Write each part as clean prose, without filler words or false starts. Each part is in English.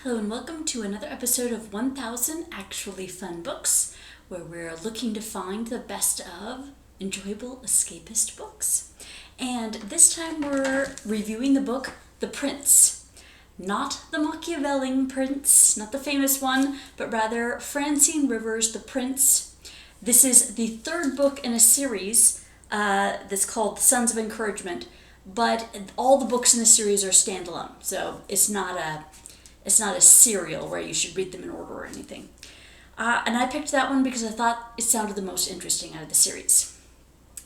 Hello and welcome to another episode of 1000 Actually Fun Books, where we're looking to find the best of enjoyable escapist books. And this time we're reviewing the book The Prince. Not the Machiavellian Prince, not the famous one, but rather Francine Rivers' The Prince. This is the third book in a series that's called Sons of Encouragement, but all the books in the series are standalone, so it's not a serial where you should read them in order or anything. And I picked that one because I thought it sounded the most interesting out of the series.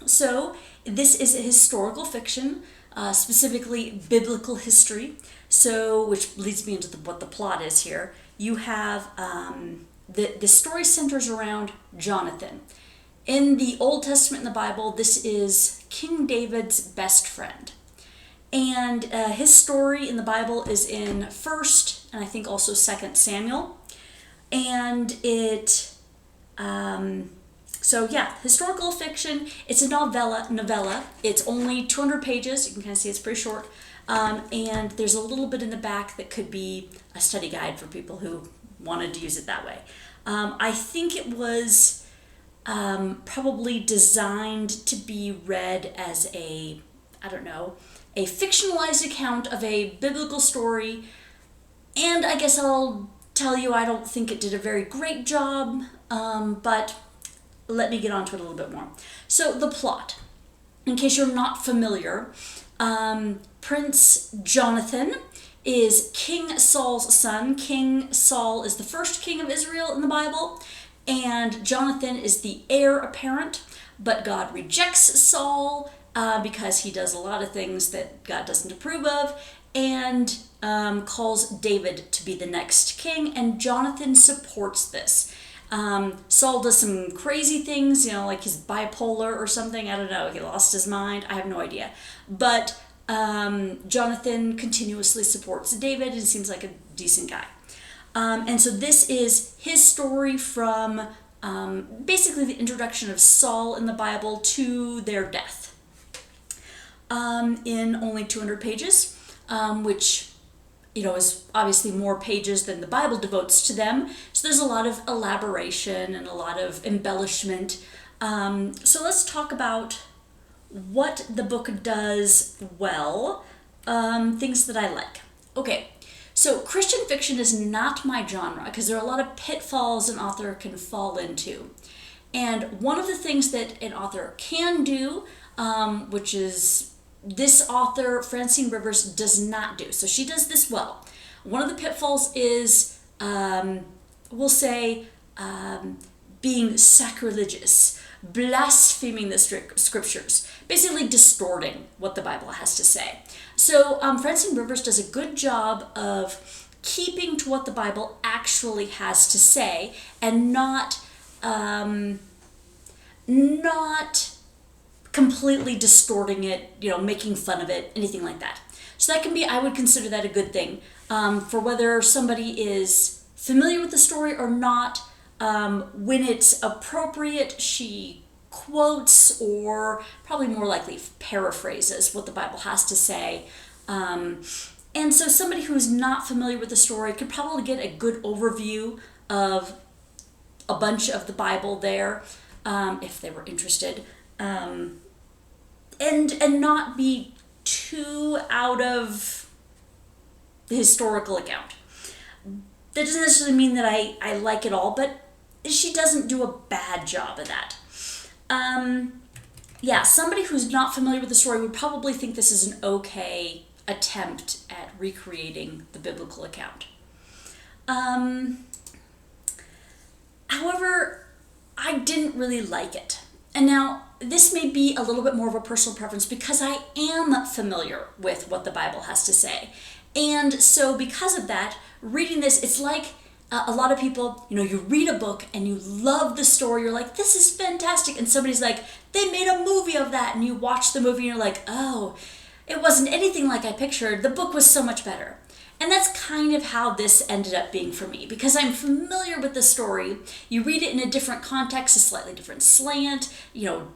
So this is a historical fiction, specifically biblical history. So, which leads me into what the plot is here. You have the story centers around Jonathan. In the Old Testament in the Bible, this is King David's best friend. And his story in the Bible is in 1st and I think also 2nd Samuel. And historical fiction. It's a novella. It's only 200 pages. You can kind of see it's pretty short. And there's a little bit in the back that could be a study guide for people who wanted to use it that way. I think it was probably designed to be read as a fictionalized account of a biblical story, and I guess I'll tell you I don't think it did a very great job, but let me get onto it a little bit more. So the plot, in case you're not familiar, Prince Jonathan is King Saul's son. King Saul is the first king of Israel in the Bible, and Jonathan is the heir apparent, but God rejects Saul because he does a lot of things that God doesn't approve of, and calls David to be the next king, and Jonathan supports this. Saul does some crazy things, like he's bipolar or something. I don't know, he lost his mind. I have no idea. But Jonathan continuously supports David and seems like a decent guy. And so this is his story from basically the introduction of Saul in the Bible to their death. In only 200 pages, which, is obviously more pages than the Bible devotes to them. So there's a lot of elaboration and a lot of embellishment. So let's talk about what the book does well, things that I like. Okay, so Christian fiction is not my genre because there are a lot of pitfalls an author can fall into. And one of the things that an author can do, which is this author, Francine Rivers, does not do. So she does this well. One of the pitfalls is, being sacrilegious, blaspheming the scriptures, basically distorting what the Bible has to say. So Francine Rivers does a good job of keeping to what the Bible actually has to say and not completely distorting it, making fun of it, anything like that. So that can be, I would consider that a good thing. For whether somebody is familiar with the story or not, when it's appropriate, she quotes or probably more likely paraphrases what the Bible has to say. And so somebody who's not familiar with the story could probably get a good overview of a bunch of the Bible there, if they were interested. And not be too out of the historical account. That doesn't necessarily mean that I like it all, but she doesn't do a bad job of that. Somebody who's not familiar with the story would probably think this is an okay attempt at recreating the biblical account. However, I didn't really like it. And now, this may be a little bit more of a personal preference because I am familiar with what the Bible has to say. And so because of that, reading this, it's like a lot of people, you read a book and you love the story. You're like, this is fantastic. And somebody's like, they made a movie of that. And you watch the movie and you're like, oh, it wasn't anything like I pictured. The book was so much better. And that's kind of how this ended up being for me, because I'm familiar with the story. You read it in a different context, a slightly different slant,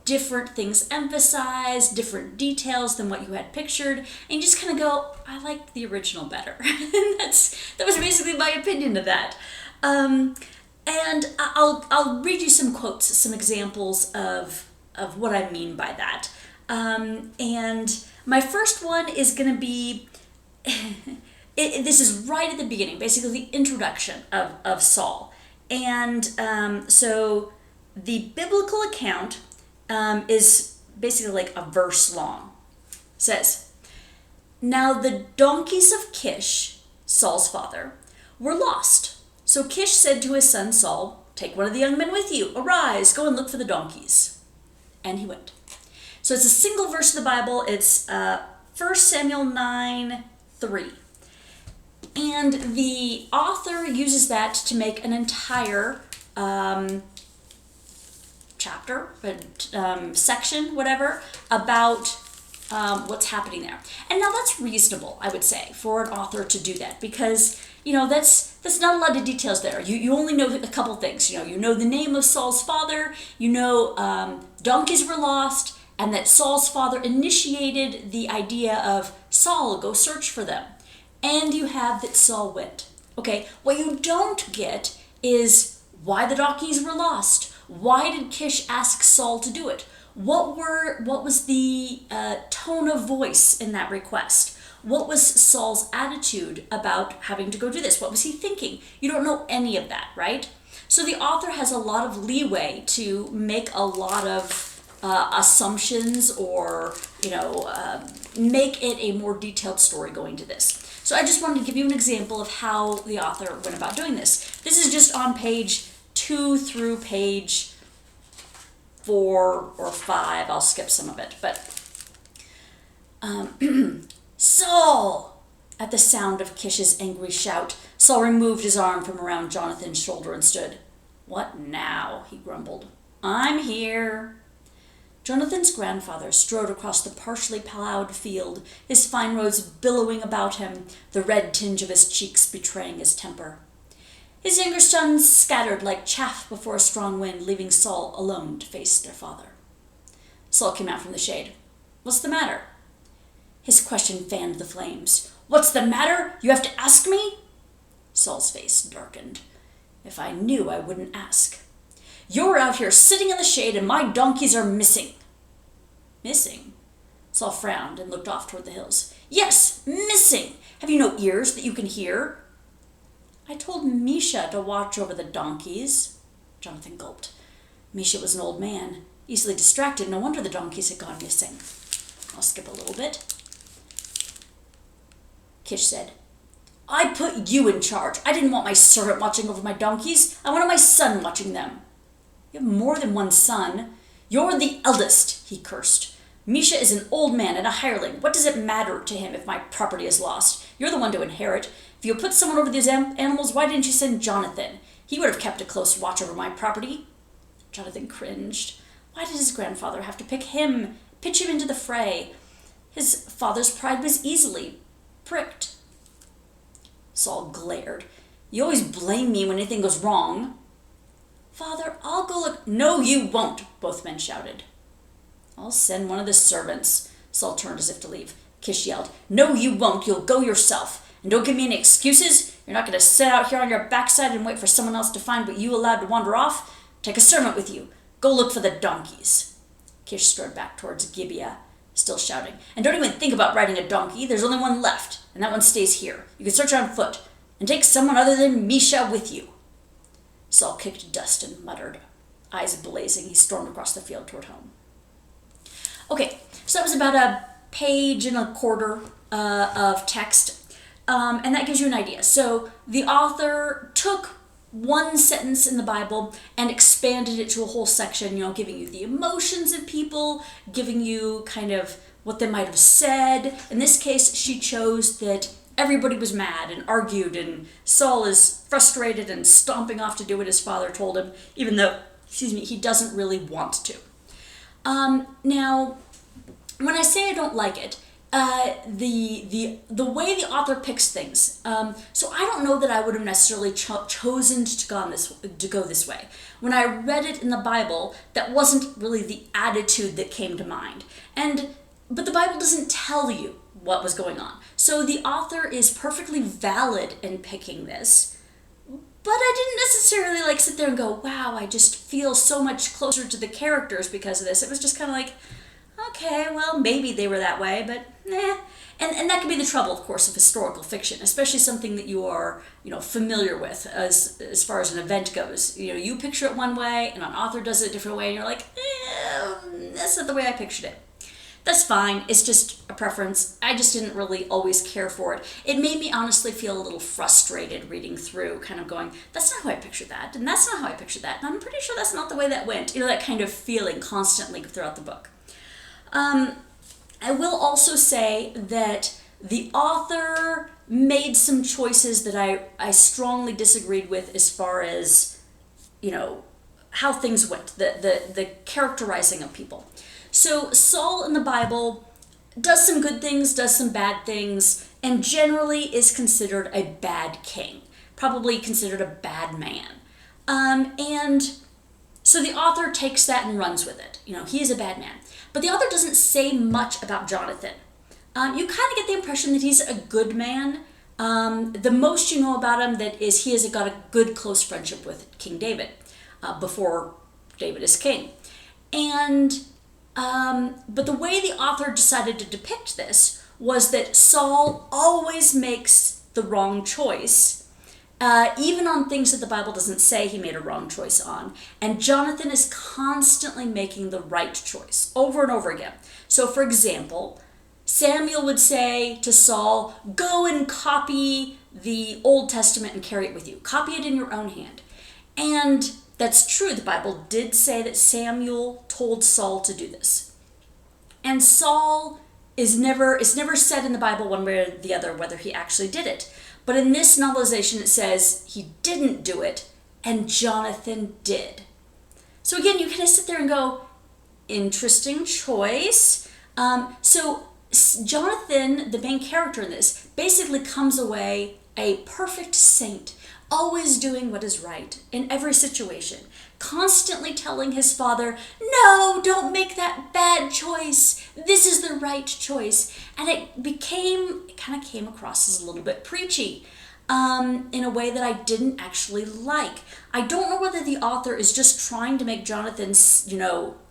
different things emphasized, different details than what you had pictured, and you just kind of go, I like the original better. And that was basically my opinion of that. And I'll read you some quotes, some examples of what I mean by that. And my first one is going to be... this is right at the beginning, basically the introduction of Saul. And so the biblical account is basically like a verse long. It says, "Now the donkeys of Kish, Saul's father, were lost. So Kish said to his son Saul, 'Take one of the young men with you. Arise, go and look for the donkeys.' And he went." So it's a single verse of the Bible. It's 1 Samuel 9:3. And the author uses that to make an entire chapter, section, whatever, about what's happening there. And now that's reasonable, I would say, for an author to do that, because that's not a lot of details there. You only know a couple things. You know the name of Saul's father. Donkeys were lost, and that Saul's father initiated the idea of Saul, go search for them. And you have that Saul went. Okay, what you don't get is why the donkeys were lost. Why did Kish ask Saul to do it? What was the tone of voice in that request? What was Saul's attitude about having to go do this? What was he thinking? You don't know any of that, right? So the author has a lot of leeway to make a lot of assumptions or, make it a more detailed story going to this. So I just wanted to give you an example of how the author went about doing this. This is just on page 2 through page 4 or 5. I'll skip some of it. But Saul! At the sound of Kish's angry shout, Saul removed his arm from around Jonathan's shoulder and stood. "What now?" he grumbled. "I'm here." Jonathan's grandfather strode across the partially plowed field, his fine robes billowing about him, the red tinge of his cheeks betraying his temper. His younger sons scattered like chaff before a strong wind, leaving Saul alone to face their father. Saul came out from the shade. "What's the matter?" His question fanned the flames. "What's the matter? You have to ask me?" Saul's face darkened. "If I knew, I wouldn't ask. You're out here sitting in the shade and my donkeys are missing." "Missing?" Saul frowned and looked off toward the hills. "Yes, missing! Have you no ears that you can hear?" "I told Misha to watch over the donkeys." Jonathan gulped. Misha was an old man, easily distracted. No wonder the donkeys had gone missing. I'll skip a little bit. Kish said, "I put you in charge. I didn't want my servant watching over my donkeys. I wanted my son watching them." "You have more than one son." "You're the eldest," he cursed. "Misha is an old man and a hireling. What does it matter to him if my property is lost? You're the one to inherit. If you put someone over these animals, why didn't you send Jonathan? He would have kept a close watch over my property." Jonathan cringed. Why did his grandfather have to pitch him into the fray? His father's pride was easily pricked. Saul glared. "You always blame me when anything goes wrong." "Father, I'll go look." "No, you won't," both men shouted. "I'll send one of the servants." Saul turned as if to leave. Kish yelled, "No, you won't. You'll go yourself. And don't give me any excuses. You're not going to sit out here on your backside and wait for someone else to find what you allowed to wander off. Take a servant with you. Go look for the donkeys." Kish strode back towards Gibeah, still shouting. "And don't even think about riding a donkey. There's only one left, and that one stays here. You can search on foot, and take someone other than Misha with you." Saul kicked dust and muttered. Eyes blazing, he stormed across the field toward home. Okay, so that was about a page and a quarter of text, and that gives you an idea. So the author took one sentence in the Bible and expanded it to a whole section, giving you the emotions of people, giving you kind of what they might have said. In this case, she chose that everybody was mad and argued, and Saul is frustrated and stomping off to do what his father told him, even though, he doesn't really want to. Now, when I say I don't like it, the way the author picks things. So I don't know that I would have necessarily chosen to go this way. When I read it in the Bible, that wasn't really the attitude that came to mind. But the Bible doesn't tell you what was going on. So the author is perfectly valid in picking this. But I didn't necessarily sit there and go, wow, I just feel so much closer to the characters because of this. It was just kind of like, okay, well, maybe they were that way, but nah. And that can be the trouble, of course, of historical fiction, especially something that you are, familiar with as far as an event goes. You picture it one way, and an author does it a different way, and you're like, that's not the way I pictured it. That's fine. It's just a preference. I just didn't really always care for it. It made me honestly feel a little frustrated reading through, kind of going, that's not how I pictured that, and that's not how I pictured that, and I'm pretty sure that's not the way that went. That kind of feeling constantly throughout the book. I will also say that the author made some choices that I strongly disagreed with as far as, how things went, the characterizing of people. So Saul in the Bible does some good things, does some bad things, and generally is considered a bad king, probably considered a bad man. And so the author takes that and runs with it. He is a bad man. But the author doesn't say much about Jonathan. You kind of get the impression that he's a good man. The most you know about him that is he has got a good close friendship with King David before David is king. But the way the author decided to depict this was that Saul always makes the wrong choice. Even on things that the Bible doesn't say he made a wrong choice on. And Jonathan is constantly making the right choice over and over again. So for example, Samuel would say to Saul, go and copy the Old Testament and carry it with you. Copy it in your own hand. And that's true. The Bible did say that Samuel told Saul to do this. And Saul it's never said in the Bible one way or the other whether he actually did it. But in this novelization, it says he didn't do it, and Jonathan did. So again, you kind of sit there and go, interesting choice. So Jonathan, the main character in this, basically comes away a perfect saint, always doing what is right in every situation, constantly telling his father, no, don't make that bad choice. This is the right choice. And it kind of came across as a little bit preachy in a way that I didn't actually like. I don't know whether the author is just trying to make Jonathan,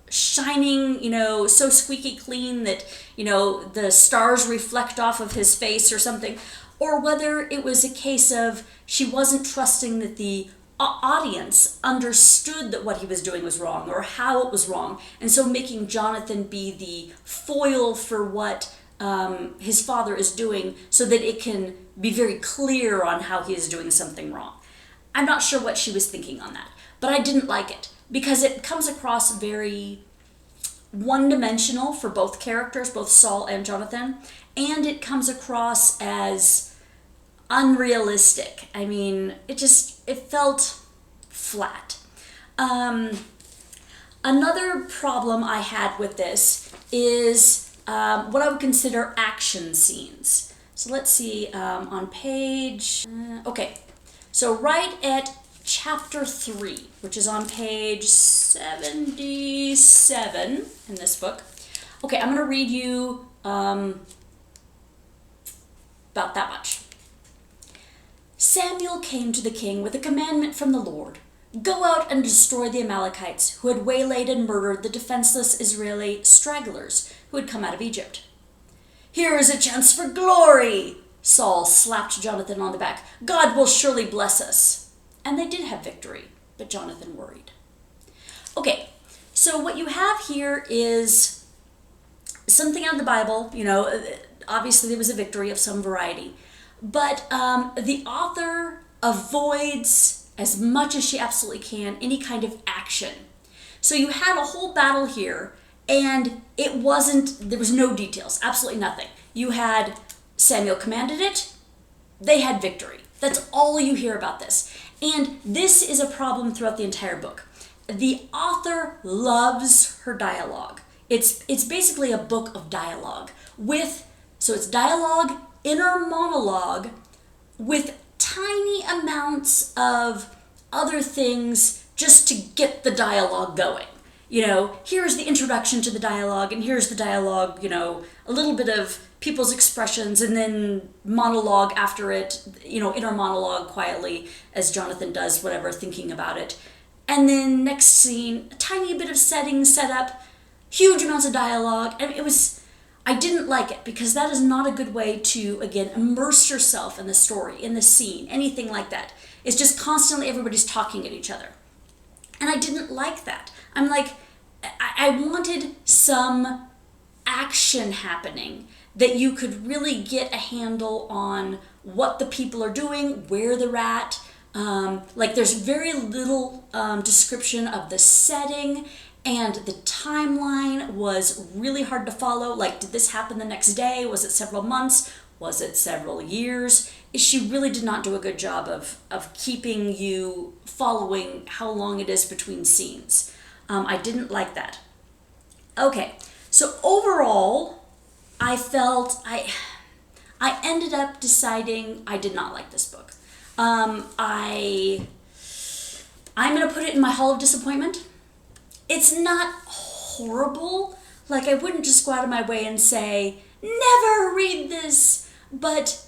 shining, so squeaky clean that, the stars reflect off of his face or something, or whether it was a case of she wasn't trusting that the audience understood that what he was doing was wrong or how it was wrong, and so making Jonathan be the foil for what his father is doing so that it can be very clear on how he is doing something wrong. I'm not sure what she was thinking on that, but I didn't like it because it comes across very one-dimensional for both characters, both Saul and Jonathan, and it comes across as unrealistic. I mean, it felt flat. Another problem I had with this is what I would consider action scenes. So let's see, on page, so right at chapter 3, which is on page 77 in this book. Okay, I'm going to read you about that much. Samuel came to the king with a commandment from the Lord. Go out and destroy the Amalekites who had waylaid and murdered the defenseless Israeli stragglers who had come out of Egypt. Here is a chance for glory! Saul slapped Jonathan on the back. God will surely bless us. And they did have victory, but Jonathan worried. Okay, so what you have here is something out of the Bible. Obviously there was a victory of some variety. But the author avoids, as much as she absolutely can, any kind of action. So you had a whole battle here, and there was no details, absolutely nothing. You had Samuel commanded it, they had victory. That's all you hear about this. And this is a problem throughout the entire book. The author loves her dialogue. It's basically a book of dialogue with So it's dialogue, inner monologue, with tiny amounts of other things just to get the dialogue going. Here's the introduction to the dialogue, and here's the dialogue, a little bit of people's expressions, and then monologue after it, inner monologue quietly as Jonathan does whatever, thinking about it. And then next scene, a tiny bit of setting, setup, huge amounts of dialogue. And I didn't like it because that is not a good way to, again, immerse yourself in the story, in the scene, anything like that. It's just constantly everybody's talking at each other. And I didn't like that. I'm like, I wanted some action happening that you could really get a handle on what the people are doing, where they're at. There's very little description of the setting, and the timeline was really hard to follow. Like, did this happen the next day? Was it several months? Was it several years? She really did not do a good job of keeping you following how long it is between scenes. I didn't like that. Okay, so overall, I felt I ended up deciding I did not like this book. I'm going to put it in my Hall of Disappointment. It's not horrible. Like, I wouldn't just go out of my way and say, never read this. But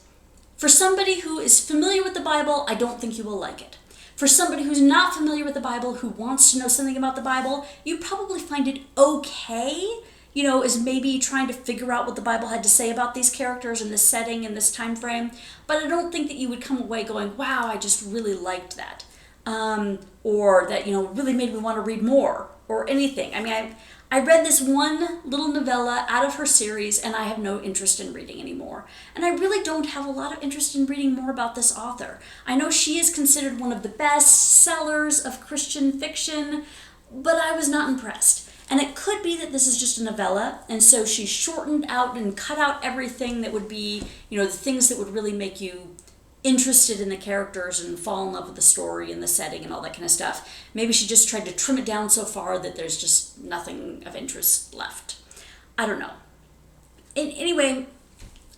for somebody who is familiar with the Bible, I don't think you will like it. For somebody who's not familiar with the Bible, who wants to know something about the Bible, you probably find it okay, is maybe trying to figure out what the Bible had to say about these characters and this setting and this time frame. But I don't think that you would come away going, wow, I just really liked that. Or that, really made me want to read more or anything. I mean, I read this one little novella out of her series, and I have no interest in reading anymore. And I really don't have a lot of interest in reading more about this author. I know she is considered one of the best sellers of Christian fiction, but I was not impressed. And it could be that this is just a novella, and so she shortened out and cut out everything that would be, the things that would really make you interested in the characters and fall in love with the story and the setting and all that kind of stuff. Maybe she just tried to trim it down so far that there's just nothing of interest left. I don't know. Anyway,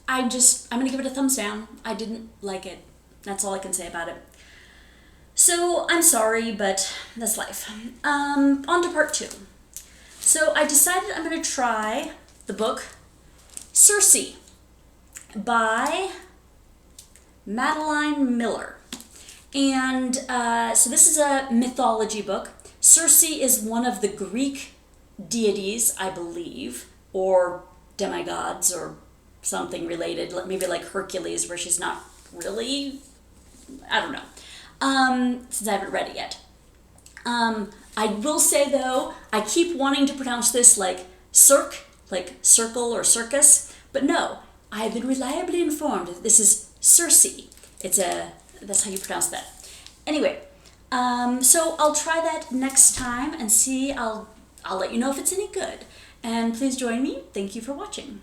I'm going to give it a thumbs down. I didn't like it. That's all I can say about it. So I'm sorry, but that's life. On to part 2. So I decided I'm going to try the book Circe by Madeline Miller. And so this is a mythology book. Circe is one of the Greek deities, I believe, or demigods or something related, maybe like Hercules, where she's not really, I don't know, since I haven't read it yet. I will say, though, I keep wanting to pronounce this like cirque, like circle or circus, but no, I have been reliably informed that this is Circe. That's how you pronounce that. Anyway, so I'll try that next time and see. I'll let you know if it's any good. And please join me. Thank you for watching.